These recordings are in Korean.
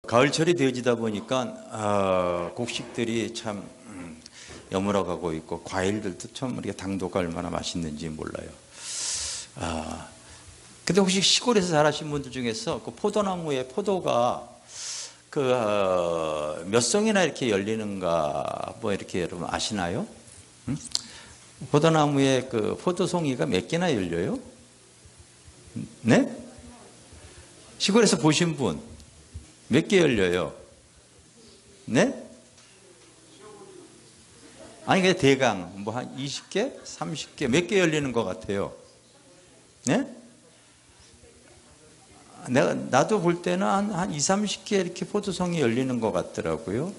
가을철이 되어지다 보니까 곡식들이 참 여물어가고 있고 과일들도 참 우리가 당도가 얼마나 맛있는지 몰라요. 근데 혹시 시골에서 자라신 분들 중에서 그 포도나무에 포도가 몇 송이나 이렇게 열리는가 뭐 이렇게 여러분 아시나요? 포도나무에 그 포도송이가 몇 개나 열려요? 네? 시골에서 보신 분 몇 개 열려요? 네? 아니 그냥 대강 뭐 한 20개? 30개 몇 개 열리는 것 같아요? 네? 나도 볼 때는 한 2, 30개 이렇게 포도송이 열리는 것 같더라고요.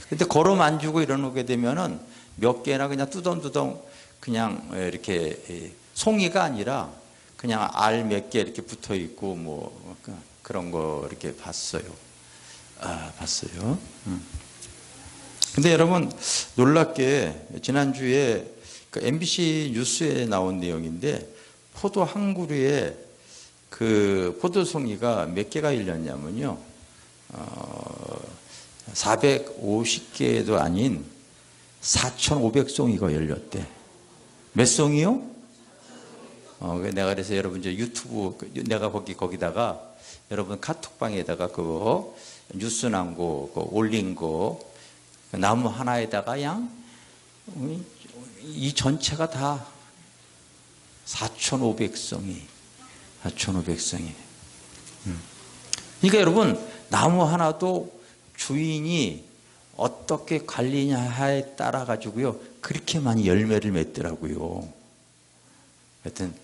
근데 거름 안 주고 이러게 되면은 몇 개나 그냥 뚜덩뚜덩 그냥 이렇게 송이가 아니라 그냥 알 몇 개 이렇게 붙어 있고 뭐 그런 거 이렇게 봤어요. 봤어요. 근데 여러분 놀랍게 지난주에 그 MBC 뉴스에 나온 내용인데 포도 한 그루에 그 포도송이가 몇 개가 열렸냐면요. 450개도 아닌 4,500송이가 열렸대. 몇 송이요? 내가 그래서 여러분 이제 유튜브 내가 거기다가 여러분 카톡방에다가 그거 뉴스 난 거 올린 거 나무 하나에다가 이 전체가 다 4,500송이. 4,500송이. 그러니까 여러분 나무 하나도 주인이 어떻게 관리냐에 따라 가지고요 그렇게 많이 열매를 맺더라고요. 하여튼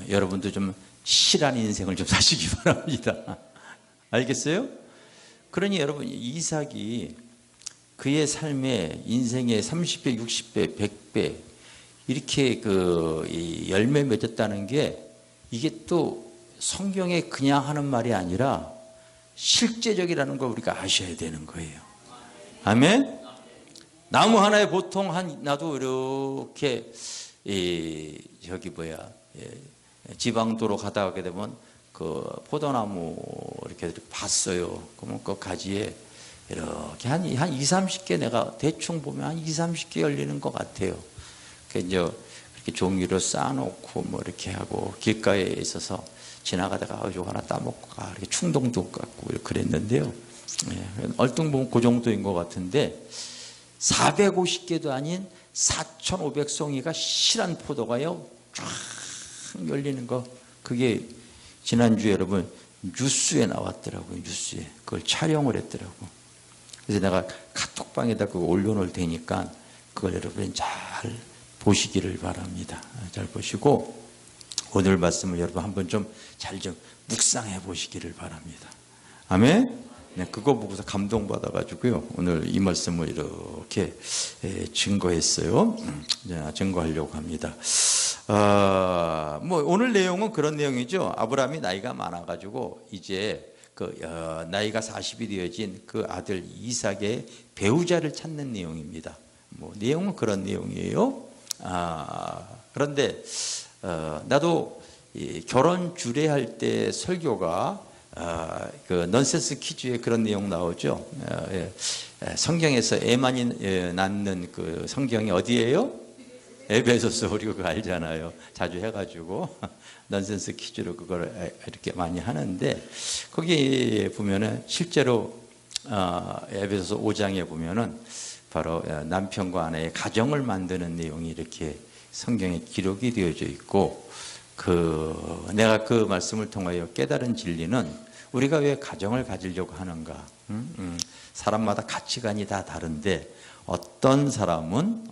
여러분도 좀 실한 인생을 좀 사시기 바랍니다. 알겠어요? 그러니 여러분 이삭이 그의 삶의 인생의 30배, 60배, 100배 이렇게 이 열매 맺었다는 게 이게 또 성경에 그냥 하는 말이 아니라 실제적이라는 걸 우리가 아셔야 되는 거예요. 아멘? 나무 하나에 보통 나도 이렇게 지방도로 가다가게 되면 그 포도나무 이렇게 봤어요. 그러면 그 가지에 이렇게 한 2, 30개 내가 대충 보면 한 2, 30개 열리는 것 같아요. 그래서 이제 이렇게 종이로 쌓아놓고 뭐 이렇게 하고 길가에 있어서 지나가다가 이거 하나 따먹고 가 이렇게 충동도 갖고 그랬는데요. 얼뚱 보면 그 정도인 것 같은데 450개도 아닌 4,500송이가 실한 포도가요 쫙 열리는 거 그게 지난주에 여러분 뉴스에 나왔더라고요. 뉴스에 그걸 촬영을 했더라고. 그래서 내가 카톡방에다 그거 올려놓을 테니까 그걸 여러분 잘 보시기를 바랍니다. 잘 보시고 오늘 말씀을 여러분 한번 좀 잘 좀 묵상해 보시기를 바랍니다. 아멘. 네, 그거 보고서 감동받아가지고요. 오늘 이 말씀을 이렇게 증거했어요. 증거하려고 합니다. 뭐 오늘 내용은 그런 내용이죠. 아브라함이 나이가 많아가지고 이제 나이가 40이 되어진 그 아들 이삭의 배우자를 찾는 내용입니다. 뭐 내용은 그런 내용이에요. 그런데 나도 결혼 주례할 때 설교가 그 넌센스 퀴즈에 그런 내용 나오죠. 성경에서 애 많이 낳는 그 성경이 어디예요? 에베소서. 우리가 그거 알잖아요. 자주 해가지고 넌센스 퀴즈로 그걸 이렇게 많이 하는데 거기 보면은 실제로 에베소서 5장에 보면은 바로 남편과 아내의 가정을 만드는 내용이 이렇게 성경에 기록이 되어져 있고 내가 그 말씀을 통하여 깨달은 진리는 우리가 왜 가정을 가지려고 하는가? 사람마다 가치관이 다 다른데 어떤 사람은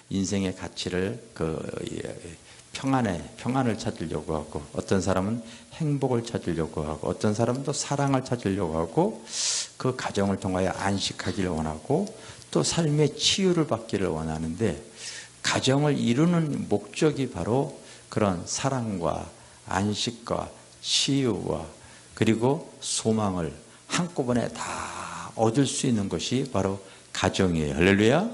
인생의 가치를 평안을 찾으려고 하고 어떤 사람은 행복을 찾으려고 하고 어떤 사람은 또 사랑을 찾으려고 하고 그 가정을 통하여 안식하기를 원하고 또 삶의 치유를 받기를 원하는데 가정을 이루는 목적이 바로 그런 사랑과 안식과 치유와 그리고 소망을 한꺼번에 다 얻을 수 있는 것이 바로 가정이에요. 할렐루야.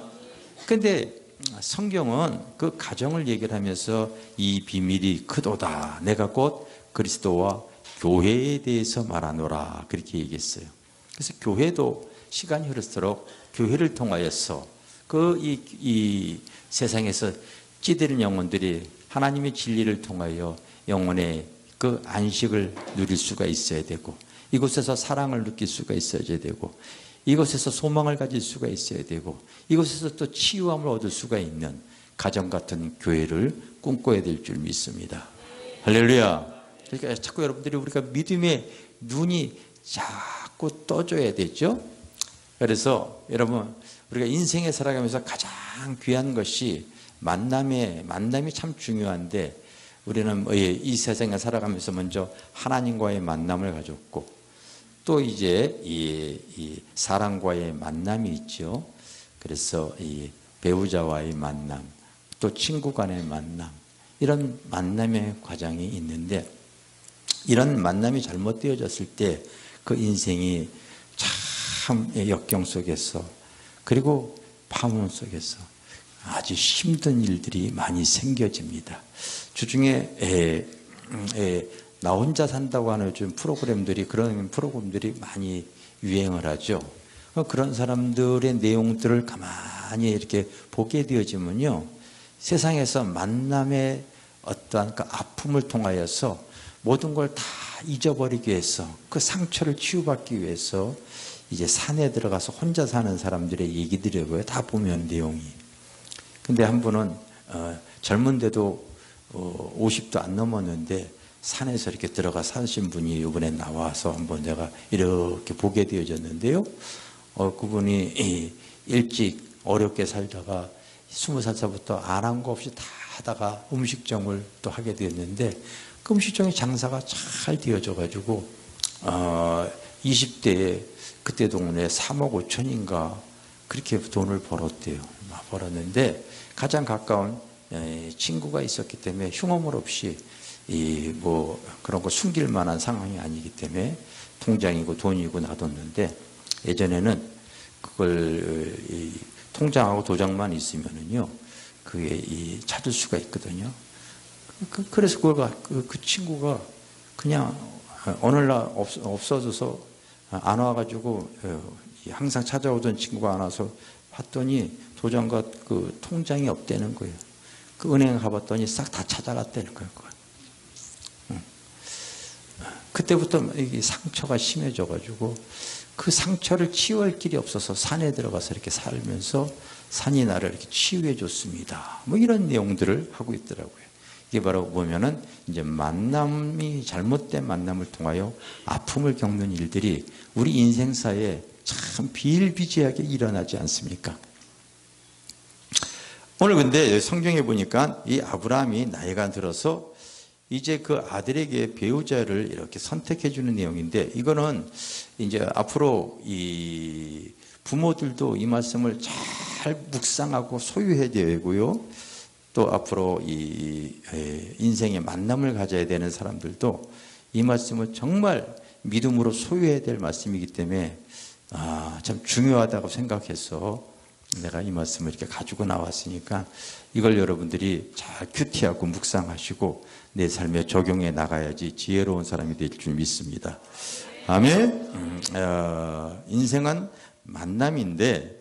근데 성경은 그 가정을 얘기를 하면서 이 비밀이 크도다. 내가 곧 그리스도와 교회에 대해서 말하노라 그렇게 얘기했어요. 그래서 교회도 시간이 흐를수록 교회를 통하여서 이 세상에서 찌들은 영혼들이 하나님의 진리를 통하여 영혼의 그 안식을 누릴 수가 있어야 되고, 이곳에서 사랑을 느낄 수가 있어야 되고, 이곳에서 소망을 가질 수가 있어야 되고, 이곳에서 또 치유함을 얻을 수가 있는 가정 같은 교회를 꿈꿔야 될 줄 믿습니다. 할렐루야. 그러니까 자꾸 여러분들이 우리가 믿음의 눈이 자꾸 떠줘야 되죠. 그래서 여러분, 우리가 인생에 살아가면서 가장 귀한 것이 만남이 참 중요한데, 우리는 이 세상에 살아가면서 먼저 하나님과의 만남을 가졌고, 또 이제 이 사랑과의 만남이 있죠. 그래서 이 배우자와의 만남, 또 친구 간의 만남, 이런 만남의 과정이 있는데, 이런 만남이 잘못되어졌을 때 그 인생이 참 역경 속에서, 그리고 파문 속에서 아주 힘든 일들이 많이 생겨집니다. 주중에 나 혼자 산다고 하는 요즘 그런 프로그램들이 많이 유행을 하죠. 그런 사람들의 내용들을 가만히 이렇게 보게 되어지면요, 세상에서 만남의 어떠한 그 아픔을 통하여서 모든 걸 다 잊어버리기 위해서, 그 상처를 치유받기 위해서 이제 산에 들어가서 혼자 사는 사람들의 얘기들이고요. 다 보면 내용이. 근데 한 분은 젊은데도 50도 안 넘었는데 산에서 이렇게 들어가 사신 분이 이번에 나와서 한번 내가 이렇게 보게 되어졌는데요. 그분이 일찍 어렵게 살다가 20살부터 안 한 거 없이 다 하다가 음식점을 또 하게 되었는데, 그 음식점의 장사가 잘 되어져 가지고 20대에 그때 동네 3억 5천인가 그렇게 돈을 벌었대요. 벌었는데 가장 가까운 친구가 있었기 때문에 흉어물 없이 뭐 그런 거 숨길 만한 상황이 아니기 때문에 통장이고 돈이고 놔뒀는데, 예전에는 그걸 통장하고 도장만 있으면은요, 그게 찾을 수가 있거든요. 그래서 그 친구가 그냥 어느 날 없어져서 안 와가지고, 항상 찾아오던 친구가 안 와서 봤더니 도장과 그 통장이 없다는 거예요. 그 은행에 가봤더니 싹 다 찾아갔다는 거예요. 그때부터 이게 상처가 심해져가지고 그 상처를 치유할 길이 없어서 산에 들어가서 이렇게 살면서 산이 나를 이렇게 치유해 줬습니다. 뭐 이런 내용들을 하고 있더라고요. 이게 바로 보면은 이제 잘못된 만남을 통하여 아픔을 겪는 일들이 우리 인생사에 참 비일비재하게 일어나지 않습니까? 오늘 근데 성경에 보니까 이 아브라함이 나이가 들어서 이제 그 아들에게 배우자를 이렇게 선택해 주는 내용인데, 이거는 이제 앞으로 이 부모들도 이 말씀을 잘 묵상하고 소유해야 되고요. 또 앞으로 이 인생의 만남을 가져야 되는 사람들도 이 말씀을 정말 믿음으로 소유해야 될 말씀이기 때문에 참 중요하다고 생각해서 내가 이 말씀을 이렇게 가지고 나왔으니까, 이걸 여러분들이 잘 큐티하고 묵상하시고 내 삶에 적용해 나가야지 지혜로운 사람이 될 줄 믿습니다. 아멘. 인생은 만남인데,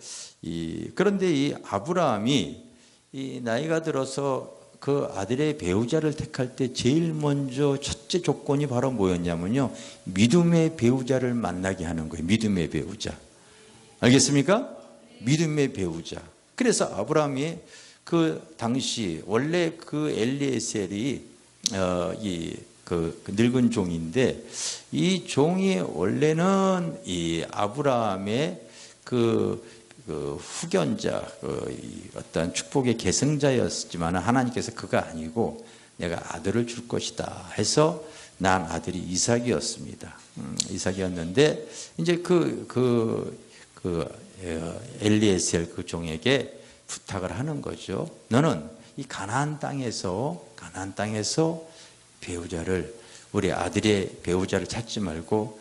그런데 이 아브라함이 이 나이가 들어서 그 아들의 배우자를 택할 때 제일 먼저 첫째 조건이 바로 뭐였냐면요, 믿음의 배우자를 만나게 하는 거예요. 믿음의 배우자. 알겠습니까? 믿음의 배우자. 그래서 아브라함이 그 당시 원래 그 엘리에셀이 그 늙은 종인데, 이 종이 원래는 이 아브라함의 그 후견자, 어떤 축복의 계승자였지만 하나님께서 그가 아니고 내가 아들을 줄 것이다 해서 난 아들이 이삭이었습니다. 이삭이었는데 이제 엘리에셀 그 종에게 부탁을 하는 거죠. 너는 이 가나안 땅에서 배우자를, 우리 아들의 배우자를 찾지 말고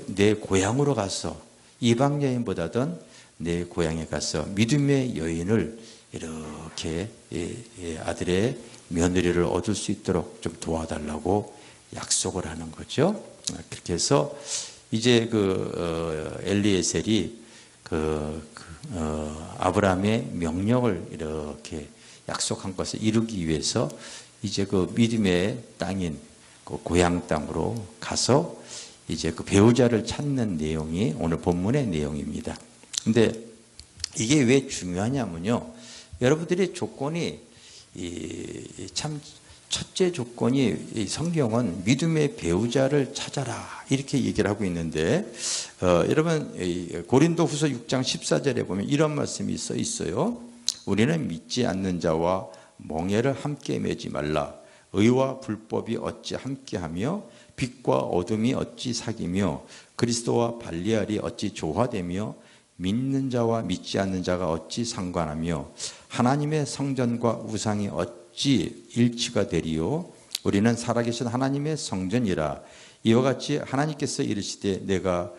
내 고향으로 가서, 이방 여인보다는 내 고향에 가서 믿음의 여인을 이렇게 아들의 며느리를 얻을 수 있도록 좀 도와달라고 약속을 하는 거죠. 그렇게 해서 이제 엘리에셀이 아브라함의 명령을 이렇게 약속한 것을 이루기 위해서 이제 그 믿음의 땅인 그 고향 땅으로 가서 이제 그 배우자를 찾는 내용이 오늘 본문의 내용입니다. 근데 이게 왜 중요하냐면요. 여러분들의 조건이 참 첫째 조건이 성경은 믿음의 배우자를 찾아라 이렇게 얘기를 하고 있는데 여러분 고린도후서 6장 14절에 보면 이런 말씀이 써 있어요. 우리는 믿지 않는 자와 멍에를 함께 매지 말라. 의와 불법이 어찌 함께하며 빛과 어둠이 어찌 사귀며 그리스도와 발리알이 어찌 조화되며 믿는 자와 믿지 않는 자가 어찌 상관하며 하나님의 성전과 우상이 어찌 일치가 되리요. 우리는 살아계신 하나님의 성전이라. 이와 같이 하나님께서 이르시되 내가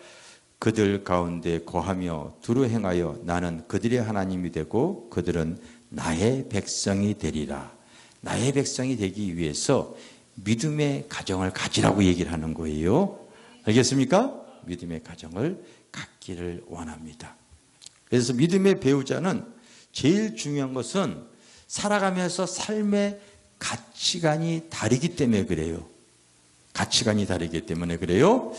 그들 가운데 거하며 두루 행하여 나는 그들의 하나님이 되고 그들은 나의 백성이 되리라. 나의 백성이 되기 위해서 믿음의 가정을 가지라고 얘기를 하는 거예요. 알겠습니까? 믿음의 가정을 갖기를 원합니다. 그래서 믿음의 배우자는 제일 중요한 것은 살아가면서 삶의 가치관이 다르기 때문에 그래요. 가치관이 다르기 때문에 그래요.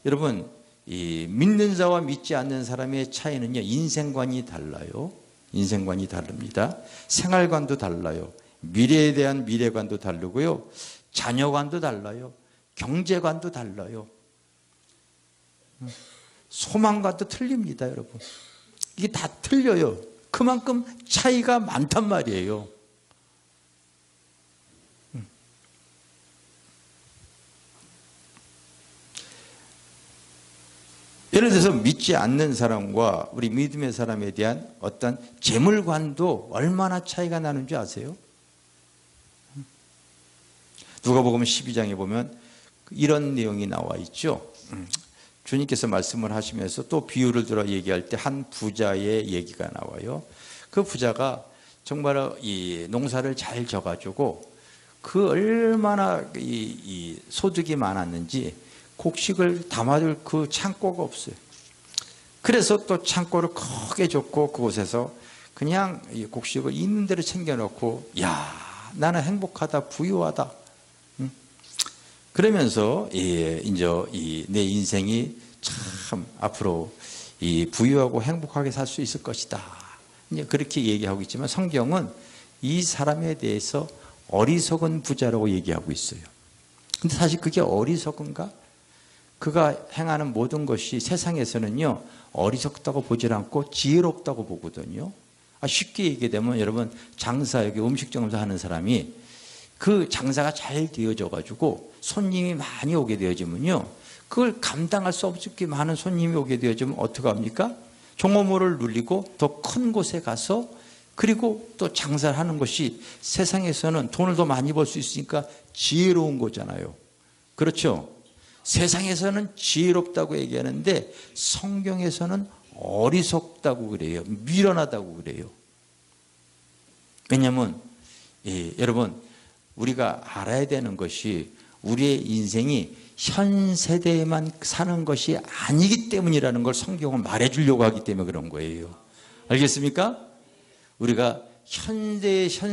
여러분, 이 믿는 자와 믿지 않는 사람의 차이는요, 인생관이 달라요. 인생관이 다릅니다. 생활관도 달라요. 미래에 대한 미래관도 다르고요. 자녀관도 달라요. 경제관도 달라요. 소망관도 틀립니다, 여러분. 이게 다 틀려요. 그만큼 차이가 많단 말이에요. 예를 들어서 믿지 않는 사람과 우리 믿음의 사람에 대한 어떤 재물관도 얼마나 차이가 나는 줄 아세요? 누가복음 12장에 보면 이런 내용이 나와 있죠. 주님께서 말씀을 하시면서 또 비유를 들어 얘기할 때 한 부자의 얘기가 나와요. 그 부자가 정말 이 농사를 잘 져가지고 그 얼마나 이 소득이 많았는지 곡식을 담아둘 그 창고가 없어요. 그래서 또 창고를 크게 줬고 그곳에서 그냥 이 곡식을 있는 대로 챙겨놓고 야, 나는 행복하다, 부유하다. 그러면서 이제 내 인생이 참 앞으로 이 부유하고 행복하게 살 수 있을 것이다. 이제 그렇게 얘기하고 있지만 성경은 이 사람에 대해서 어리석은 부자라고 얘기하고 있어요. 근데 사실 그게 어리석은가? 그가 행하는 모든 것이 세상에서는요, 어리석다고 보질 않고 지혜롭다고 보거든요. 쉽게 얘기되면 여러분, 장사, 여기 음식점에서 하는 사람이 그 장사가 잘 되어져 가지고 손님이 많이 오게 되어지면요, 그걸 감당할 수 없게 많은 손님이 오게 되어지면 어떻게 합니까? 종업원을 눌리고 더 큰 곳에 가서 그리고 또 장사를 하는 것이 세상에서는 돈을 더 많이 벌 수 있으니까 지혜로운 거잖아요. 그렇죠? 세상에서는 지혜롭다고 얘기하는데 성경에서는 어리석다고 그래요. 미련하다고 그래요. 왜냐하면 여러분, 우리가 알아야 되는 것이 우리의 인생이 현 세대에만 사는 것이 아니기 때문이라는 걸 성경은 말해주려고 하기 때문에 그런 거예요. 알겠습니까? 우리가 현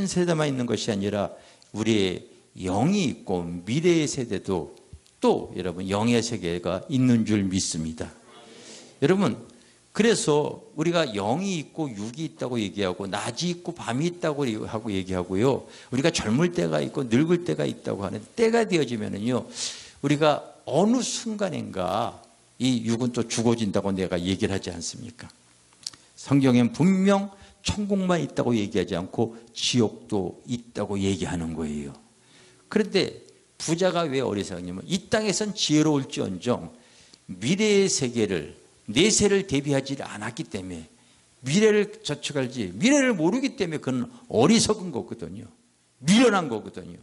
세대만 있는 것이 아니라 우리의 영이 있고 미래의 세대도 또 여러분 영의 세계가 있는 줄 믿습니다. 여러분, 그래서 우리가 영이 있고 육이 있다고 얘기하고 낮이 있고 밤이 있다고 하고 얘기하고요. 우리가 젊을 때가 있고 늙을 때가 있다고 하는 때가 되어지면은요, 우리가 어느 순간인가 이 육은 또 죽어진다고 내가 얘기를 하지 않습니까? 성경엔 분명 천국만 있다고 얘기하지 않고 지옥도 있다고 얘기하는 거예요. 그런데 부자가 왜 어리석냐면 이 땅에선 지혜로울지언정 미래의 세계를 내세를 대비하지 않았기 때문에 미래를 저축할지 미래를 모르기 때문에 그는 어리석은 거거든요. 미련한 거거든요.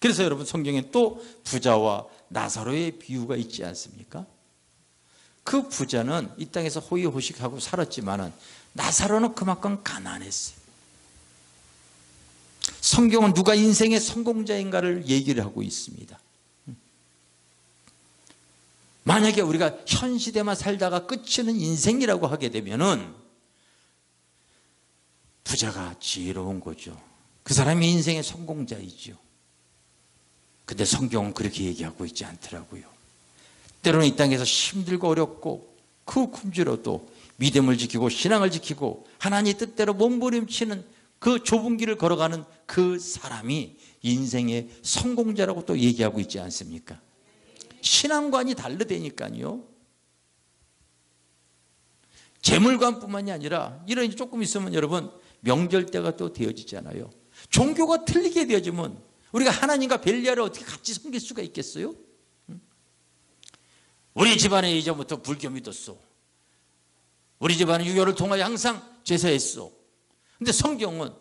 그래서 여러분 성경에 또 부자와 나사로의 비유가 있지 않습니까? 그 부자는 이 땅에서 호의호식하고 살았지만은 나사로는 그만큼 가난했어요. 성경은 누가 인생의 성공자인가를 얘기를 하고 있습니다. 만약에 우리가 현 시대만 살다가 끝이는 인생이라고 하게 되면은 부자가 지혜로운 거죠. 그 사람이 인생의 성공자이죠. 근데 성경은 그렇게 얘기하고 있지 않더라고요. 때로는 이 땅에서 힘들고 어렵고 그 굶주려도 믿음을 지키고 신앙을 지키고 하나님의 뜻대로 몸부림치는 그 좁은 길을 걸어가는 그 사람이 인생의 성공자라고 또 얘기하고 있지 않습니까? 신앙관이 다르다니까요. 재물관뿐만이 아니라 이런 일이 조금 있으면 여러분 명절 때가 또 되어지잖아요. 종교가 틀리게 되어지면 우리가 하나님과 벨리알을 어떻게 같이 섬길 수가 있겠어요? 우리 집안에 이전부터 불교 믿었어. 우리 집안은 유교를 통하여 항상 제사했어. 근데 성경은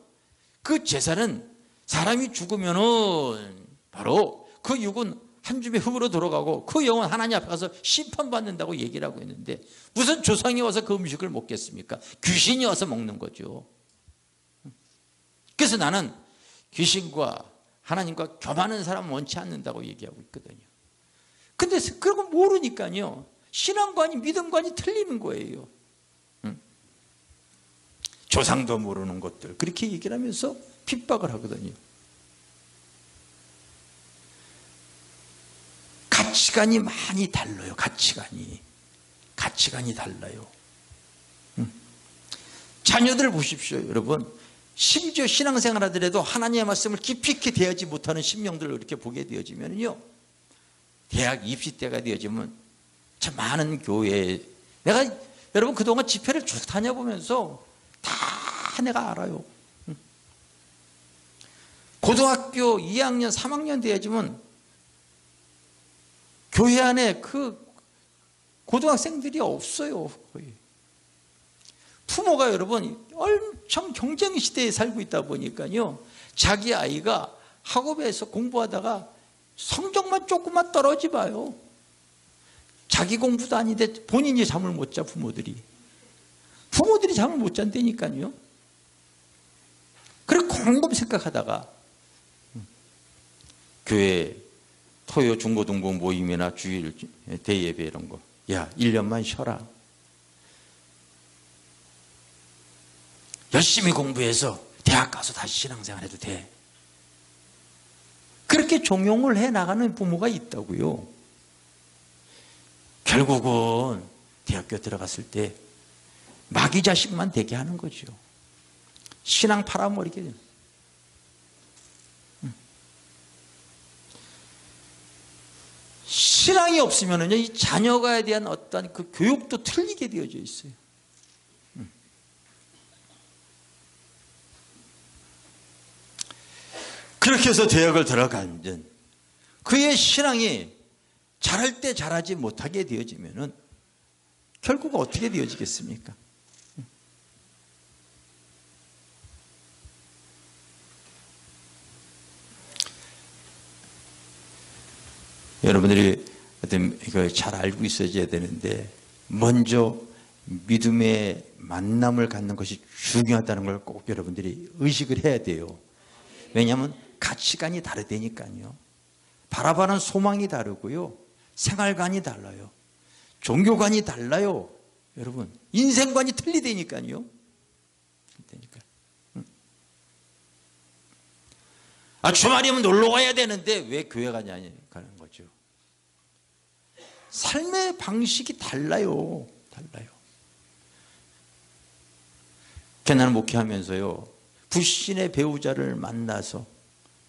그 제사는 사람이 죽으면은 바로 그 육은 한 줌의 흙으로 돌아가고 그 영은 하나님 앞에 가서 심판받는다고 얘기를 하고 있는데 무슨 조상이 와서 그 음식을 먹겠습니까? 귀신이 와서 먹는 거죠. 그래서 나는 귀신과 하나님과 교만한 사람은 원치 않는다고 얘기하고 있거든요. 근데 그런 거 모르니까요. 신앙관이 믿음관이 틀리는 거예요. 조상도 모르는 것들 그렇게 얘기를 하면서 핍박을 하거든요. 가치관이 많이 달라요. 가치관이 달라요. 자녀들 보십시오. 여러분 심지어 신앙생활 하더라도 하나님의 말씀을 깊이 있게 대하지 못하는 심령들을 이렇게 보게 되어지면요, 대학 입시 때가 되어지면 참 많은 교회에 내가 여러분 그동안 집회를 쭉 다녀보면서 다 내가 알아요. 고등학교 2학년 3학년 되어지면 교회 안에 그 고등학생들이 없어요. 거의. 부모가 여러분 엄청 경쟁 시대에 살고 있다 보니까요, 자기 아이가 학업에서 공부하다가 성적만 조금만 떨어지 봐요. 자기 공부도 아닌데 본인이 잠을 못 자. 부모들이 잠을 못 잔다니까요. 그래 곰곰 생각하다가 교회 토요 중고등부 모임이나 주일 대예배 이런 거, 야 1년만 쉬어라. 열심히 공부해서 대학 가서 다시 신앙생활 해도 돼. 그렇게 종용을 해 나가는 부모가 있다고요. 결국은 대학교 들어갔을 때 마귀 자식만 되게 하는 거죠. 신앙 팔아버리게 돼요. 신앙이 없으면 이 자녀가에 대한 어떤 그 교육도 틀리게 되어져 있어요. 그렇게 해서 대학을 들어간 그의 신앙이 잘할 때 잘하지 못하게 되어지면은 결국 어떻게 되어지겠습니까? 여러분들이 이걸 잘 알고 있어야 되는데, 먼저 믿음의 만남을 갖는 것이 중요하다는 걸 꼭 여러분들이 의식을 해야 돼요. 왜냐하면 가치관이 다르다니까요. 바라보는 소망이 다르고요, 생활관이 달라요, 종교관이 달라요. 여러분 인생관이 틀리다니까요. 주말이면 놀러 가야 되는데 왜 교회 가냐 가는 거죠. 삶의 방식이 달라요. 나는 목회하면서요, 불신의 배우자를 만나서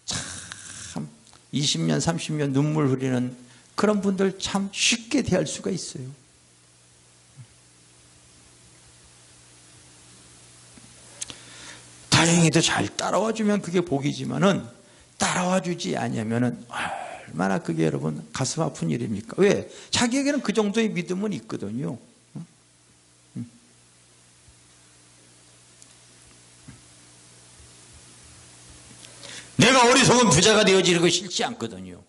참 20년 30년 눈물 흘리는 그런 분들 참 쉽게 대할 수가 있어요. 다행히도 잘 따라와 주면 그게 복이지만은 따라와 주지 않으면은 얼마나 그게 여러분 가슴 아픈 일입니까? 왜? 자기에게는 그 정도의 믿음은 있거든요. 내가 어리석은 부자가 되어지는 거 싫지 않거든요.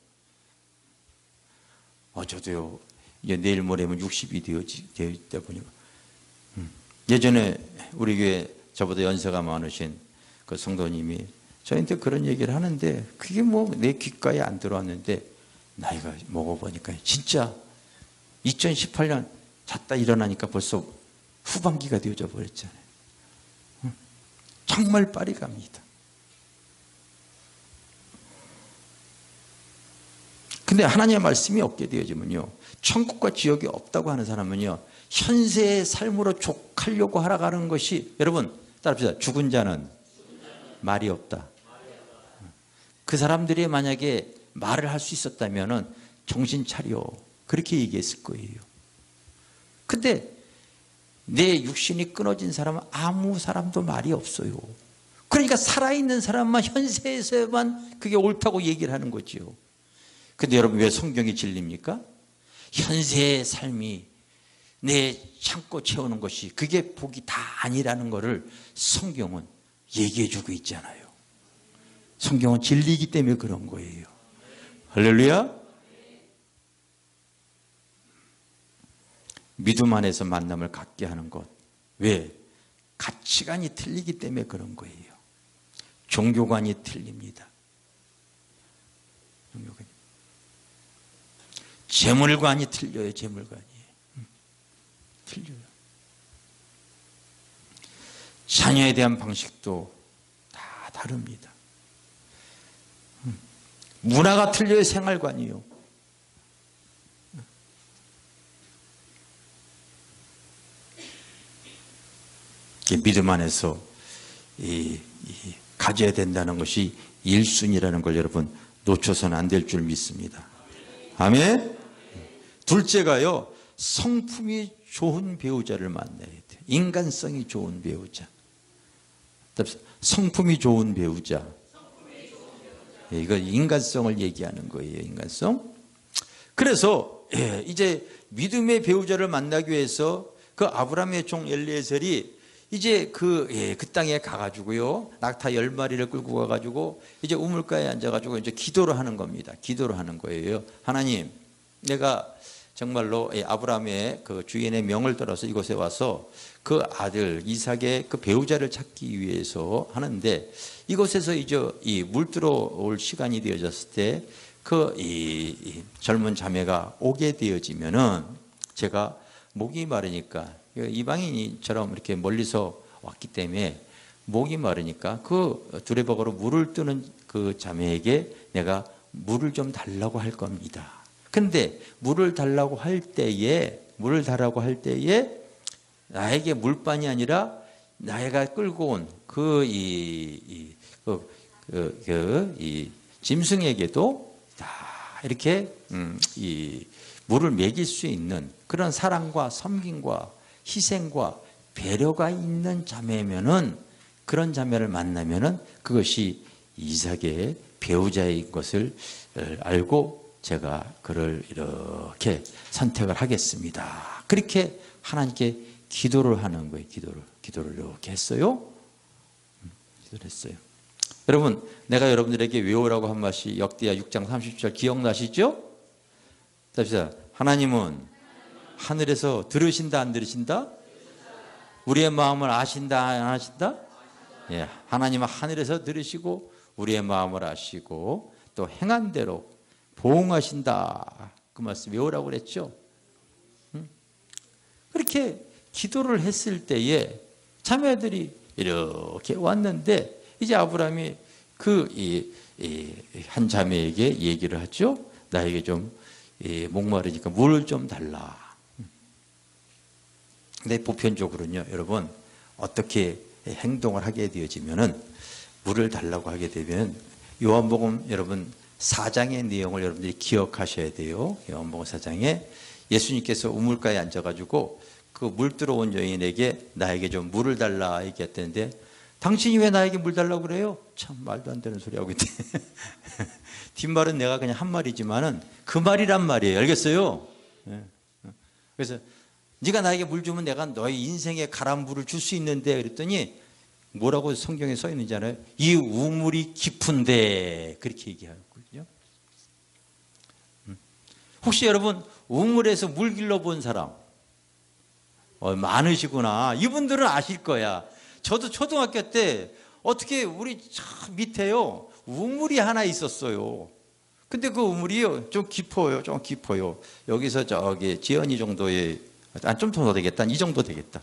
저도요, 이제 내일 모레면 60이 되어있다 보니까 예전에 우리 교회 저보다 연세가 많으신 그 성도님이 저한테 그런 얘기를 하는데 그게 뭐 내 귓가에 안 들어왔는데 나이가 먹어보니까 진짜 2018년 잤다 일어나니까 벌써 후반기가 되어져 버렸잖아요. 정말 빨리 갑니다. 근데 하나님의 말씀이 없게 되어지면요, 천국과 지옥이 없다고 하는 사람은요, 현세의 삶으로 족하려고 하라가는 것이, 여러분 따라합시다. 죽은 자는 말이 없다. 그 사람들이 만약에 말을 할 수 있었다면 정신 차려 그렇게 얘기했을 거예요. 근데 내 육신이 끊어진 사람은 아무 사람도 말이 없어요. 그러니까 살아있는 사람만 현세에서만 그게 옳다고 얘기를 하는 거지요. 근데 여러분 왜 성경이 진리입니까? 현세의 삶이 내 참고 채우는 것이 그게 복이 다 아니라는 것을 성경은 얘기해 주고 있잖아요. 성경은 진리이기 때문에 그런 거예요. 할렐루야. 믿음 안에서 만남을 갖게 하는 것. 왜? 가치관이 틀리기 때문에 그런 거예요. 종교관이 틀립니다. 종교관이. 재물관이 틀려요. 재물관이 틀려요. 자녀에 대한 방식도 다 다릅니다. 문화가 틀려요. 생활관이요. 믿음 안에서 가져야 된다는 것이 1순위라는 걸 여러분 놓쳐서는 안 될 줄 믿습니다. 아멘. 둘째가요, 성품이 좋은 배우자를 만나야 돼요. 인간성이 좋은 배우자. 성품이 좋은 배우자. 이거 인간성을 얘기하는 거예요. 인간성. 그래서 이제 믿음의 배우자를 만나기 위해서 그 아브라함의 종 엘리에셀이 이제 그 땅에 가가지고요, 낙타 10마리를 끌고 가가지고 이제 우물가에 앉아가지고 이제 기도를 하는 겁니다. 기도를 하는 거예요. 하나님, 내가 정말로 아브라함의 그 주인의 명을 따라서 이곳에 와서 그 아들 이삭의 그 배우자를 찾기 위해서 하는데, 이곳에서 이제 이 물 들어올 시간이 되어졌을 때 그 젊은 자매가 오게 되어지면은 제가 목이 마르니까, 이방인처럼 이렇게 멀리서 왔기 때문에 목이 마르니까 그 두레박으로 물을 뜨는 그 자매에게 내가 물을 좀 달라고 할 겁니다. 근데 물을 달라고 할 때에 나에게 물반이 아니라 나이가 끌고 온 이 짐승에게도 다 이렇게 이 물을 먹일 수 있는 그런 사랑과 섬김과 희생과 배려가 있는 자매면은, 그런 자매를 만나면은 그것이 이삭의 배우자인 것을 알고 제가 그를 이렇게 선택을 하겠습니다. 그렇게 하나님께 기도를 하는 거예요. 기도를 이렇게 했어요. 기도를 했어요. 여러분, 내가 여러분들에게 외우라고 한 말이 역대하 6장 30절 기억나시죠? 답시다. 하나님은 하늘에서 들으신다 안 들으신다? 우리의 마음을 아신다 안 아신다? 예, 하나님은 하늘에서 들으시고 우리의 마음을 아시고 또 행한 대로 보응하신다. 그 말씀 외우라고 그랬죠. 그렇게 기도를 했을 때에 자매들이 이렇게 왔는데, 이제 아브라함이 한 자매에게 얘기를 하죠. 나에게 좀 목마르니까 물을 좀 달라. 근데 보편적으로는요, 여러분, 어떻게 행동을 하게 되어지면은, 물을 달라고 하게 되면 요한복음 여러분 4장의 내용을 여러분들이 기억하셔야 돼요. 요한복음 4장에 예수님께서 우물가에 앉아가지고 그 물 들어온 여인에게 나에게 좀 물을 달라 얘기했다는데, 당신이 왜 나에게 물 달라고 그래요? 참 말도 안 되는 소리 하고 있대. 뒷말은 내가 그냥 한 말이지만은 그 말이란 말이에요. 알겠어요? 그래서 네가 나에게 물 주면 내가 너의 인생에 가란 물을 줄 수 있는데, 그랬더니 뭐라고 성경에 써 있는지 알아요? 이 우물이 깊은데, 그렇게 얘기하거든요. 혹시 여러분 우물에서 물 길러본 사람 많으시구나. 이분들은 아실 거야. 저도 초등학교 때 어떻게 우리 저 밑에요 우물이 하나 있었어요. 근데 그 우물이요 좀 깊어요. 좀 깊어요. 여기서 저기 지연이 정도의 좀 더 되겠다. 이 정도 되겠다.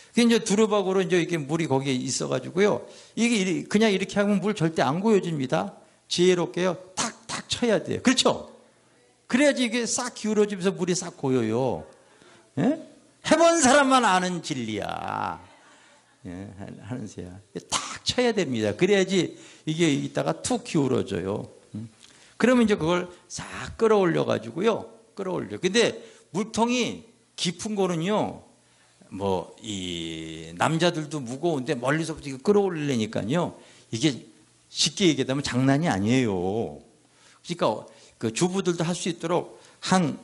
그게 이제 두루박으로 이제 이게 물이 거기에 있어가지고요. 이게 그냥 이렇게 하면 물 절대 안 고여집니다. 지혜롭게요. 탁탁 쳐야 돼요. 그렇죠? 그래야지 이게 싹 기울어지면서 물이 싹 고여요. 예? 해본 사람만 아는 진리야. 예, 하는 새야. 탁 쳐야 됩니다. 그래야지 이게 이따가 툭 기울어져요. 그러면 이제 그걸 싹 끌어올려 가지고요. 끌어올려. 근데 물통이 깊은 거는요. 뭐 이 남자들도 무거운데 멀리서부터 이거 끌어올리려니까요. 이게 쉽게 얘기하면 장난이 아니에요. 그러니까 그 주부들도 할 수 있도록 한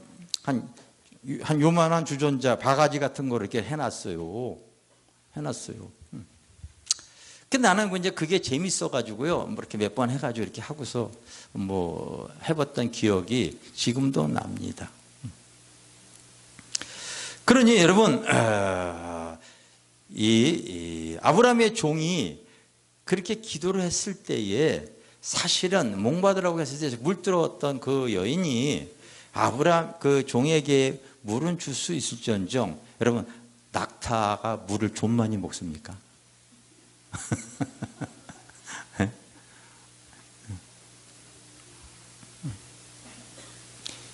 요만한 주전자 바가지 같은 거를 이렇게 해놨어요. 근데 나는 이제 그게 재밌어가지고요. 뭐 이렇게 몇 번 해가지고 이렇게 하고서 뭐 해봤던 기억이 지금도 납니다. 그러니 여러분, 이 아브라함의 종이 그렇게 기도를 했을 때에 사실은 목마르다고 했을 때 물들어왔던 그 여인이 아브라함 그 종에게 물은 줄 수 있을지언정, 여러분 낙타가 물을 좀 많이 먹습니까?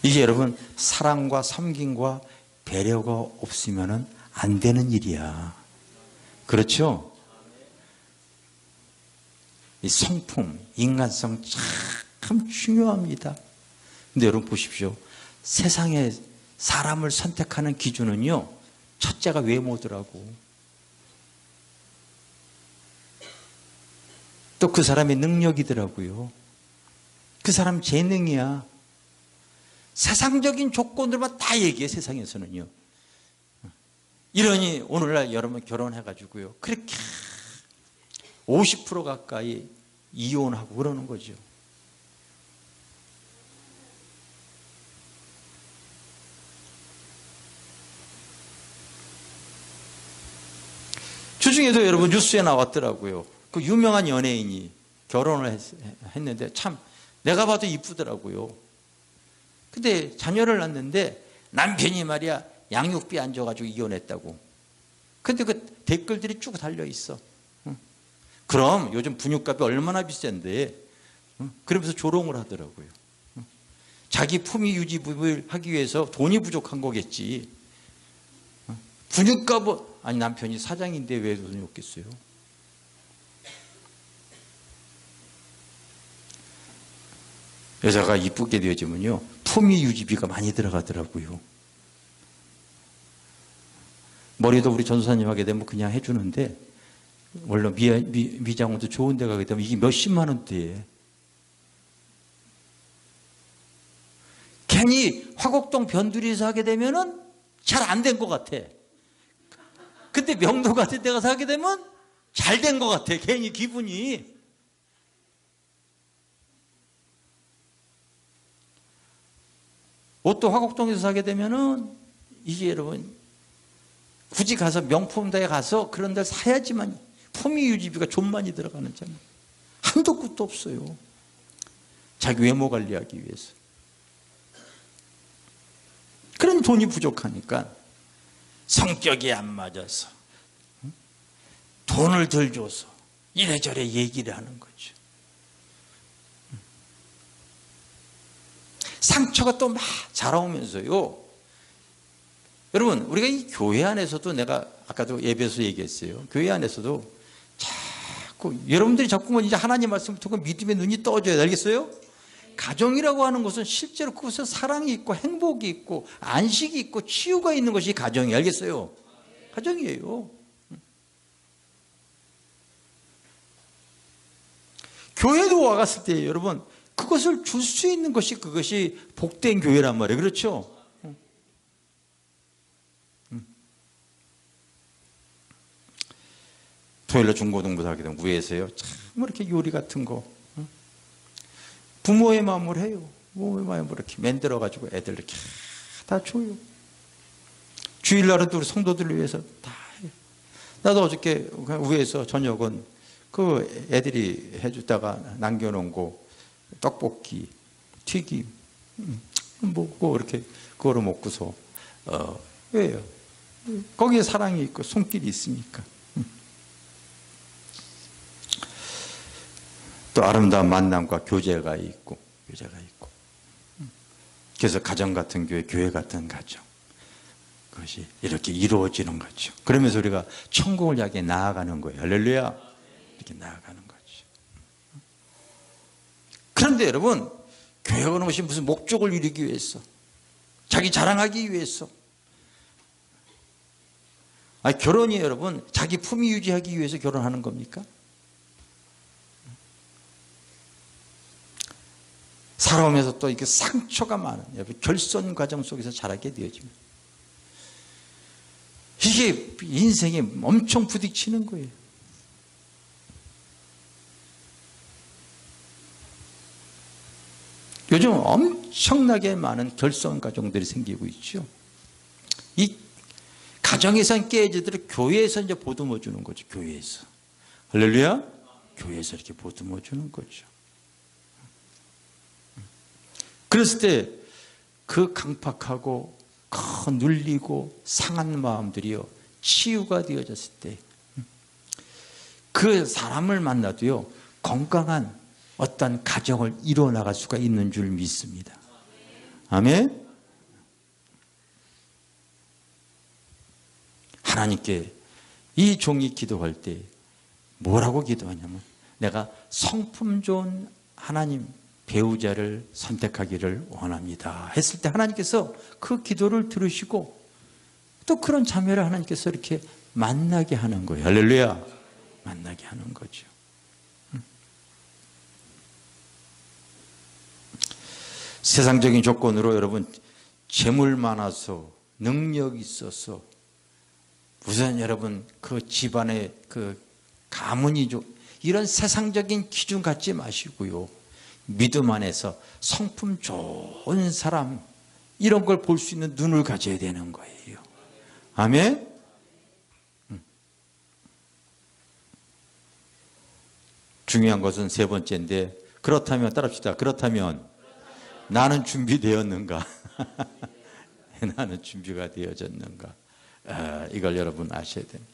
이게 여러분 사랑과 섬김과 배려가 없으면 안 되는 일이야. 그렇죠? 이 성품, 인간성 참 중요합니다. 근데 여러분 보십시오. 세상에 사람을 선택하는 기준은요, 첫째가 외모더라고. 또 그 사람의 능력이더라고요. 그 사람 재능이야. 세상적인 조건들만 다 얘기해, 세상에서는요. 이러니 오늘날 여러분 결혼해가지고요, 그렇게 50% 가까이 이혼하고 그러는 거죠. 주중에도 여러분 뉴스에 나왔더라고요. 그 유명한 연예인이 결혼을 했는데 참 내가 봐도 이쁘더라고요. 근데 자녀를 낳는데 남편이 말이야 양육비 안 줘가지고 이혼했다고. 근데 그 댓글들이 쭉 달려있어. 그럼 요즘 분유값이 얼마나 비싼데, 그러면서 조롱을 하더라고요. 자기 품위 유지를 하기 위해서 돈이 부족한 거겠지. 분유값은, 아니 남편이 사장인데 왜 돈이 없겠어요? 여자가 이쁘게 되어지면요 품위 유지비가 많이 들어가더라고요. 머리도 우리 전도사님 하게 되면 그냥 해주는데, 물론 미장원도 좋은 데 가게 되면 이게 몇십만 원대에. 괜히 화곡동 변두리에서 하게 되면은 잘 안 된 것 같아. 근데 명도 같은 데 가서 하게 되면 잘 된 것 같아. 괜히 기분이. 옷도 화곡동에서 사게 되면은 이게 여러분 굳이 가서 명품대에 가서 그런 데 사야지만 품위 유지비가 좀 많이 들어가는 잖아요. 한도 끝도 없어요. 자기 외모 관리하기 위해서. 그런 돈이 부족하니까 성격이 안 맞아서 돈을 덜 줘서 이래저래 얘기를 하는 거죠. 상처가 또 막 자라오면서요. 여러분 우리가 이 교회 안에서도, 내가 아까도 예배에서 얘기했어요. 교회 안에서도 자꾸 여러분들이 자꾸만 이제 하나님 말씀을 듣고 믿음의 눈이 떠져야 돼. 알겠어요? 가정이라고 하는 것은 실제로 그것은 사랑이 있고 행복이 있고 안식이 있고 치유가 있는 것이 가정이, 알겠어요? 가정이에요. 교회도 와갔을 때 여러분 그것을 줄 수 있는 것이, 그것이 복된 교회란 말이에요. 그렇죠? 토요일날 중고등부도 하게 되면 위에서요 참 이렇게 요리 같은 거 부모의 마음을 해요. 부모의 마음을 이렇게 만들어 가지고 애들 이렇게 다 줘요. 주일날은 또 우리 성도들을 위해서 다 해요. 나도 어저께 위에서 저녁은 그 애들이 해주다가 남겨놓은 거 떡볶이, 튀김 먹고 이렇게 그거를 먹고서 왜요? 거기에 사랑이 있고 손길이 있으니까. 또 아름다운 만남과 교제가 있고. 그래서 가정 같은 교회 같은 가정. 그것이 이렇게 이루어지는 거죠. 그러면서 우리가 천국을 향해 나아가는 거예요. 할렐루야. 이렇게 나아가는 거죠. 그런데 여러분, 교회 오는 것이 무슨 목적을 이루기 위해서, 자기 자랑하기 위해서. 아니, 결혼이 여러분 자기 품위 유지하기 위해서 결혼하는 겁니까? 살아오면서 또 이렇게 상처가 많은 여러분 결손 과정 속에서 자라게 되어집니다. 이게 인생에 엄청 부딪히는 거예요. 요즘 엄청나게 많은 결손 가정들이 생기고 있죠. 이 가정에선 깨지도록 교회에서 이제 보듬어 주는 거죠. 교회에서. 할렐루야. 교회에서 이렇게 보듬어 주는 거죠. 그랬을 때 그 강팍하고 눌리고 상한 마음들이요 치유가 되어졌을 때 그 사람을 만나도요 건강한 어떤 가정을 이루어나갈 수가 있는 줄 믿습니다. 아멘. 하나님께 이 종이 기도할 때 뭐라고 기도하냐면 내가 성품 좋은 하나님 배우자를 선택하기를 원합니다 했을 때 하나님께서 그 기도를 들으시고 또 그런 자매를 하나님께서 이렇게 만나게 하는 거예요. 할렐루야. 만나게 하는 거죠. 세상적인 조건으로 여러분 재물 많아서 능력 있어서 우선 여러분 그 집안의 그 가문이 이런 세상적인 기준 갖지 마시고요. 믿음 안에서 성품 좋은 사람 이런 걸 볼 수 있는 눈을 가져야 되는 거예요. 아멘. 중요한 것은 세 번째인데 그렇다면 따라합시다. 그렇다면 나는 준비되었는가? 나는 준비가 되어졌는가? 이걸 여러분 아셔야 됩니다.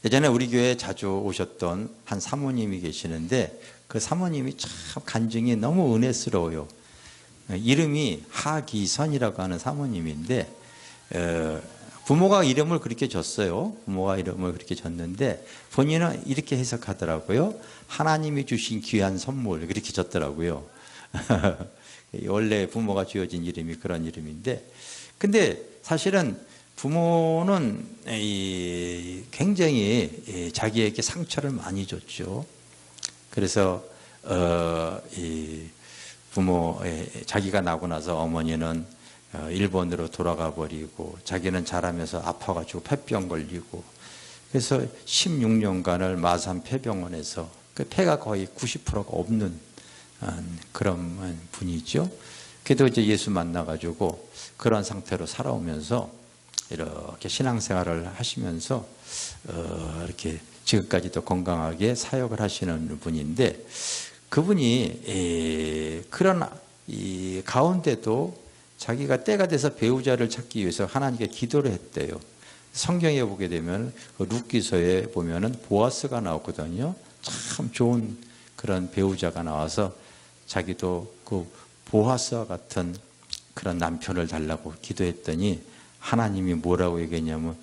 예전에 우리 교회에 자주 오셨던 한 사모님이 계시는데 그 사모님이 참 간증이 너무 은혜스러워요. 이름이 하기선이라고 하는 사모님인데 부모가 이름을 그렇게 줬어요. 부모가 이름을 그렇게 줬는데 본인은 이렇게 해석하더라고요. 하나님이 주신 귀한 선물 그렇게 줬더라고요. 원래 부모가 지어진 이름이 그런 이름인데 근데 사실은 부모는 굉장히 자기에게 상처를 많이 줬죠. 그래서 자기가 나고 나서 어머니는 일본으로 돌아가 버리고 자기는 자라면서 아파가지고 폐병 걸리고 그래서 16년간을 마산 폐병원에서 그 폐가 거의 90%가 없는 그런 분이죠. 그래도 이제 예수 만나가지고 그런 상태로 살아오면서 이렇게 신앙생활을 하시면서 이렇게 지금까지도 건강하게 사역을 하시는 분인데 그분이 그런 이 가운데도 자기가 때가 돼서 배우자를 찾기 위해서 하나님께 기도를 했대요. 성경에 보게 되면 그 룻기서에 보면은 보아스가 나오거든요. 참 좋은 그런 배우자가 나와서 자기도 그 보아스와 같은 그런 남편을 달라고 기도했더니 하나님이 뭐라고 얘기했냐면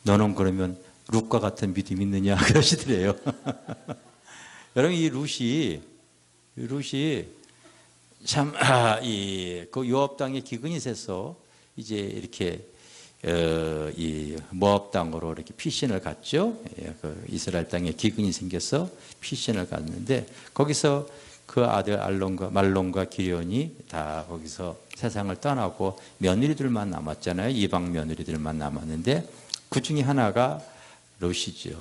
너는 그러면 룻과 같은 믿음이 있느냐 그러시더래요. 여러분 이 룻이 참 그 요압 땅에 기근이 세서 이제 이렇게 이 모압 땅으로 이렇게 피신을 갔죠. 그 이스라엘 땅에 기근이 생겨서 피신을 갔는데 거기서 그 아들 말론과 기련이 다 거기서 세상을 떠나고 며느리들만 남았잖아요. 이방 며느리들만 남았는데 그 중에 하나가 롯이죠.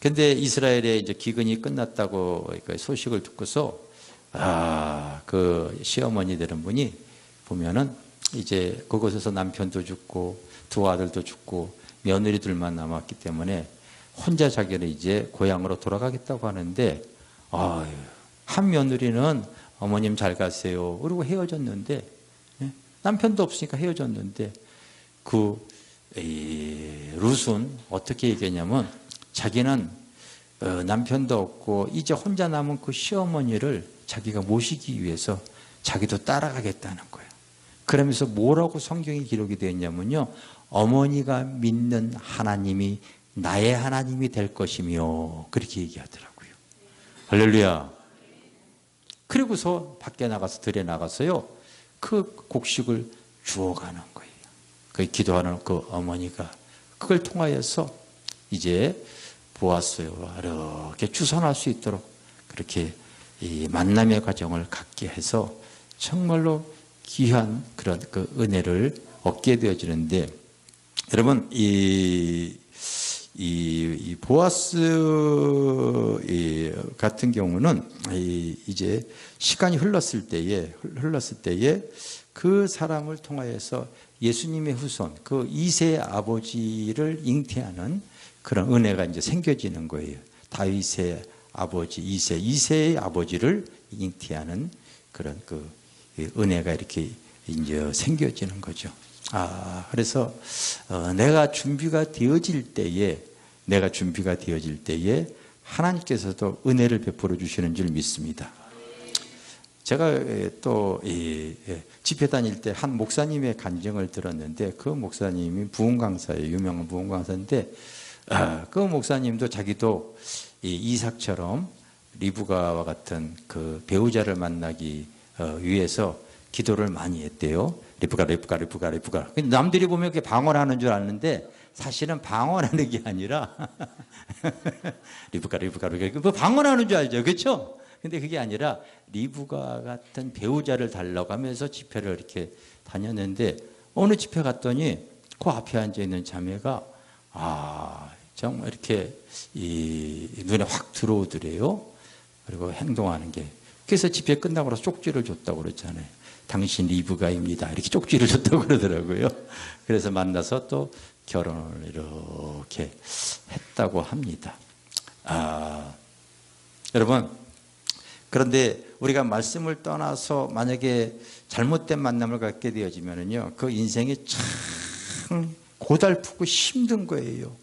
근데 이스라엘에 이제 기근이 끝났다고 소식을 듣고서 그 시어머니 되는 분이 보면은 이제 그곳에서 남편도 죽고 두 아들도 죽고 며느리들만 남았기 때문에 혼자 자기는 이제 고향으로 돌아가겠다고 하는데, 한 며느리는 어머님 잘 가세요. 그리고 헤어졌는데, 남편도 없으니까 헤어졌는데, 룻은 어떻게 얘기했냐면, 자기는 남편도 없고 이제 혼자 남은 그 시어머니를 자기가 모시기 위해서 자기도 따라가겠다는 거예요. 그러면서 뭐라고 성경이 기록이 되어 있냐면요, 어머니가 믿는 하나님이 나의 하나님이 될 것이며, 그렇게 얘기하더라고요. 할렐루야. 그리고서 밖에 나가서 들에 나가서요, 그 곡식을 주워가는 거예요. 그 기도하는 그 어머니가 그걸 통하여서 이제 보았어요. 이렇게 주선할 수 있도록 그렇게 이 만남의 과정을 갖게 해서 정말로 귀한 그런 그 은혜를 얻게 되어지는데, 여러분 이 보아스 같은 경우는 이제 시간이 흘렀을 때에 그 사람을 통하여서 예수님의 후손, 그 2세 아버지를 잉태하는 그런 은혜가 이제 생겨지는 거예요. 다윗의 아버지 2세의 아버지를 잉태하는 그런 그 은혜가 이렇게 이제 생겨지는 거죠. 그래서 내가 준비가 되어질 때에 하나님께서도 은혜를 베풀어 주시는 줄 믿습니다. 제가 또 집회 다닐 때 한 목사님의 간증을 들었는데, 그 목사님이 부흥강사예요. 유명한 부흥강사인데, 그 목사님도 자기도 이삭처럼 리브가와 같은 그 배우자를 만나기 위해서 기도를 많이 했대요. 리브가. 남들이 보면 그게 방언하는 줄 아는데 사실은 방언하는 게 아니라 리브가 뭐 방언하는 줄 알죠, 그렇죠? 근데 그게 아니라 리브가 같은 배우자를 달라고 하면서 집회를 이렇게 다녔는데, 어느 집회 갔더니 그 앞에 앉아 있는 자매가 정말 이렇게 눈에 확 들어오더래요. 그리고 행동하는 게. 그래서 집회 끝나고 나서 쪽지를 줬다고 그랬잖아요. 당신 리브가입니다. 이렇게 쪽지를 줬다고 그러더라고요. 그래서 만나서 또 결혼을 이렇게 했다고 합니다. 여러분, 그런데 우리가 말씀을 떠나서 만약에 잘못된 만남을 갖게 되어지면요, 그 인생이 참 고달프고 힘든 거예요.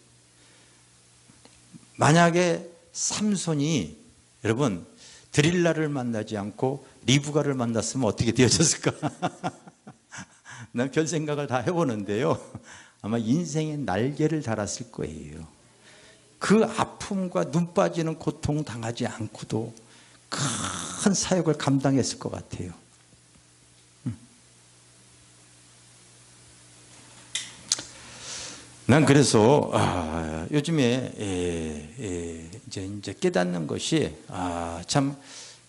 만약에 삼손이, 여러분, 드릴라를 만나지 않고 리브가를 만났으면 어떻게 되어졌을까? 난 별 생각을 다 해보는데요, 아마 인생의 날개를 달았을 거예요. 그 아픔과 눈 빠지는 고통 당하지 않고도 큰 사역을 감당했을 것 같아요. 난 그래서 요즘에 이제 깨닫는 것이, 참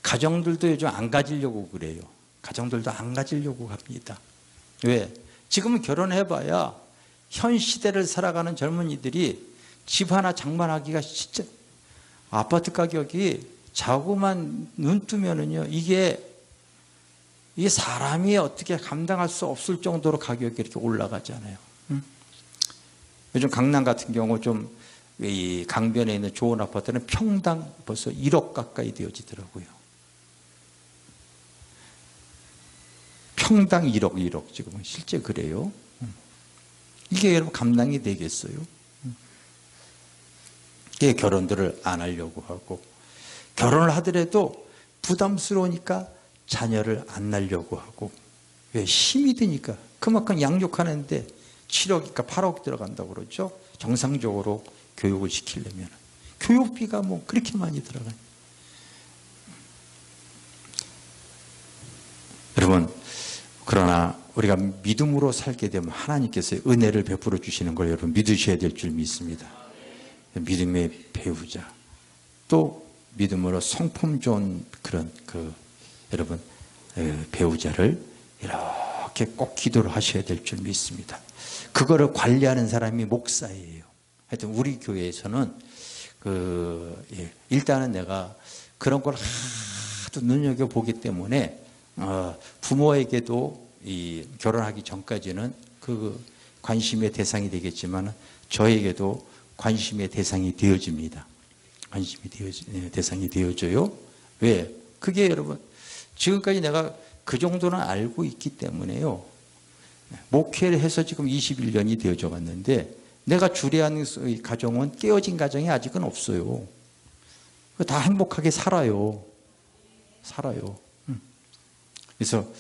가정들도 요즘 안 가지려고 그래요. 가정들도 안 가지려고 합니다. 왜? 지금은 결혼해봐야 현 시대를 살아가는 젊은이들이 집 하나 장만하기가 진짜, 아파트 가격이 자고만 눈 뜨면은요, 이게 사람이 어떻게 감당할 수 없을 정도로 가격이 이렇게 올라가잖아요. 요즘 강남 같은 경우 좀 이 강변에 있는 좋은 아파트는 평당 벌써 1억 가까이 되어지더라고요. 평당 1억 지금은 실제 그래요. 이게 여러분 감당이 되겠어요? 이게 결혼들을 안 하려고 하고, 결혼을 하더라도 부담스러우니까 자녀를 안 낳으려고 하고, 왜? 힘이 드니까. 그만큼 양육하는데 7억이니까 8억 들어간다고 그러죠. 정상적으로 교육을 시키려면 교육비가 뭐 그렇게 많이 들어가요. 여러분, 그러나 우리가 믿음으로 살게 되면 하나님께서 은혜를 베풀어 주시는 걸 여러분 믿으셔야 될 줄 믿습니다. 믿음의 배우자, 또 믿음으로 성품 좋은 그런 여러분 배우자를 이렇게 꼭 기도를 하셔야 될 줄 믿습니다. 그거를 관리하는 사람이 목사예요. 하여튼 우리 교회에서는 일단은 내가 그런 걸 하도 눈여겨보기 때문에 부모에게도 결혼하기 전까지는 그 관심의 대상이 되겠지만, 저에게도 관심의 대상이 되어집니다. 대상이 되어져요. 왜? 그게 여러분, 지금까지 내가 그 정도는 알고 있기 때문에요. 목회를 해서 지금 21년이 되어져 갔는데, 내가 주례하는 가정은 깨어진 가정이 아직은 없어요. 다 행복하게 살아요. 그래서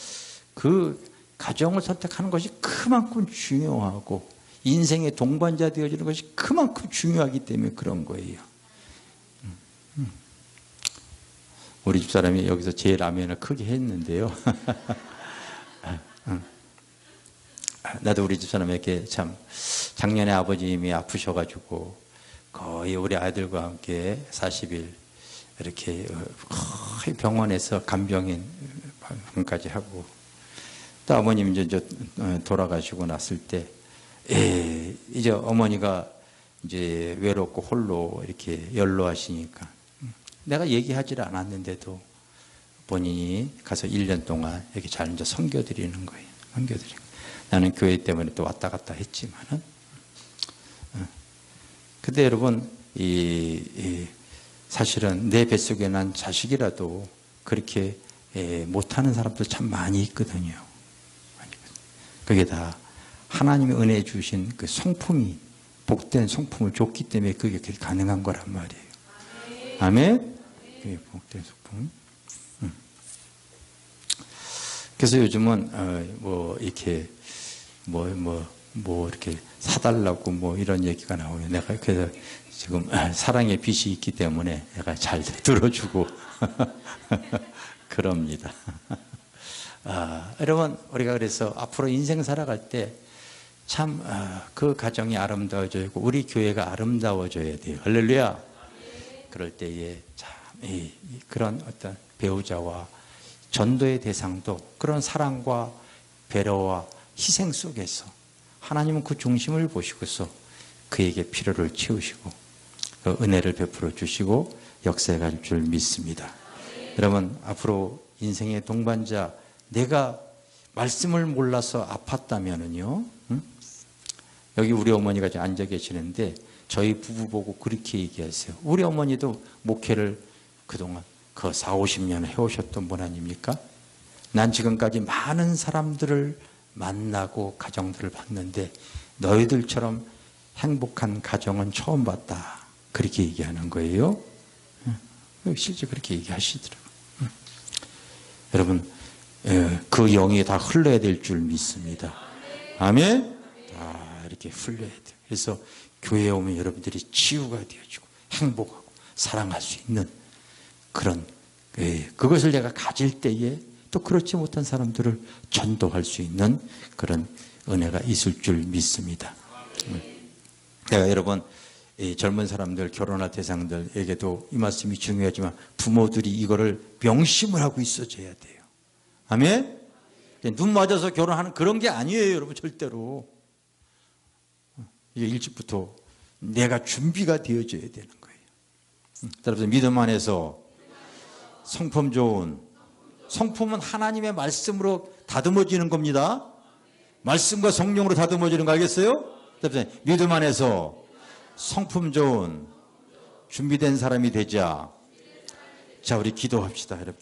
그 가정을 선택하는 것이 그만큼 중요하고, 인생의 동반자 되어지는 것이 그만큼 중요하기 때문에 그런 거예요. 우리 집사람이 여기서 제 라면을 크게 했는데요. 나도 우리 집사람에게 참 작년에 아버님이 아프셔가지고 거의 우리 아이들과 함께 40일 이렇게 거의 병원에서 간병인까지 하고, 또 아버님 이제 돌아가시고 났을 때 이제 어머니가 이제 외롭고 홀로 이렇게 연로하시니까 내가 얘기하지 않았는데도 본인이 가서 1년 동안 이렇게 잘 이제 섬겨드리는 거예요. 나는 교회 때문에 또 왔다 갔다 했지만은. 근데 여러분, 사실은 내 뱃속에 난 자식이라도 그렇게 못하는 사람도 참 많이 있거든요. 그게 다 하나님의 은혜 주신 그 성품이, 복된 성품을 줬기 때문에 그게 가능한 거란 말이에요. 아멘? 그게 복된 성품. 그래서 요즘은 뭐 이렇게 뭐 이렇게 사달라고 뭐 이런 얘기가 나와요. 내가 그래서 지금 사랑의 빛이 있기 때문에 내가 잘 들어주고 그럽니다. 여러분, 우리가 그래서 앞으로 인생 살아갈 때 참 그 가정이 아름다워져야 하고 우리 교회가 아름다워져야 돼요. 할렐루야. 그럴 때에 참 그런 어떤 배우자와 전도의 대상도 그런 사랑과 배려와 희생 속에서 하나님은 그 중심을 보시고서 그에게 필요를 채우시고 그 은혜를 베풀어 주시고 역사할 줄 믿습니다. 여러분, 앞으로 인생의 동반자, 내가 말씀을 몰라서 아팠다면은요, 여기 우리 어머니가 지금 앉아 계시는데 저희 부부 보고 그렇게 얘기하세요. 우리 어머니도 목회를 그동안 그 40-50년 해오셨던 분 아닙니까? 난 지금까지 많은 사람들을 만나고 가정들을 봤는데 너희들처럼 행복한 가정은 처음 봤다. 그렇게 얘기하는 거예요. 실제 그렇게 얘기하시더라고요. 여러분, 그 영이 다 흘러야 될 줄 믿습니다. 아멘? 다 이렇게 흘러야 돼요. 그래서 교회에 오면 여러분들이 치유가 되어지고 행복하고 사랑할 수 있는 그런, 그것을 내가 가질 때에 또 그렇지 못한 사람들을 전도할 수 있는 그런 은혜가 있을 줄 믿습니다. 내가 여러분, 젊은 사람들, 결혼할 대상들에게도 이 말씀이 중요하지만 부모들이 이거를 명심을 하고 있어줘야 돼요. 아멘? 눈 맞아서 결혼하는 그런 게 아니에요, 여러분, 절대로. 이게 일찍부터 내가 준비가 되어져야 되는 거예요. 따라서 믿음 안에서 성품 좋은, 성품은 하나님의 말씀으로 다듬어지는 겁니다. 말씀과 성령으로 다듬어지는 거 알겠어요? 믿음 안에서 성품 좋은 준비된 사람이 되자. 자, 우리 기도합시다, 여러분.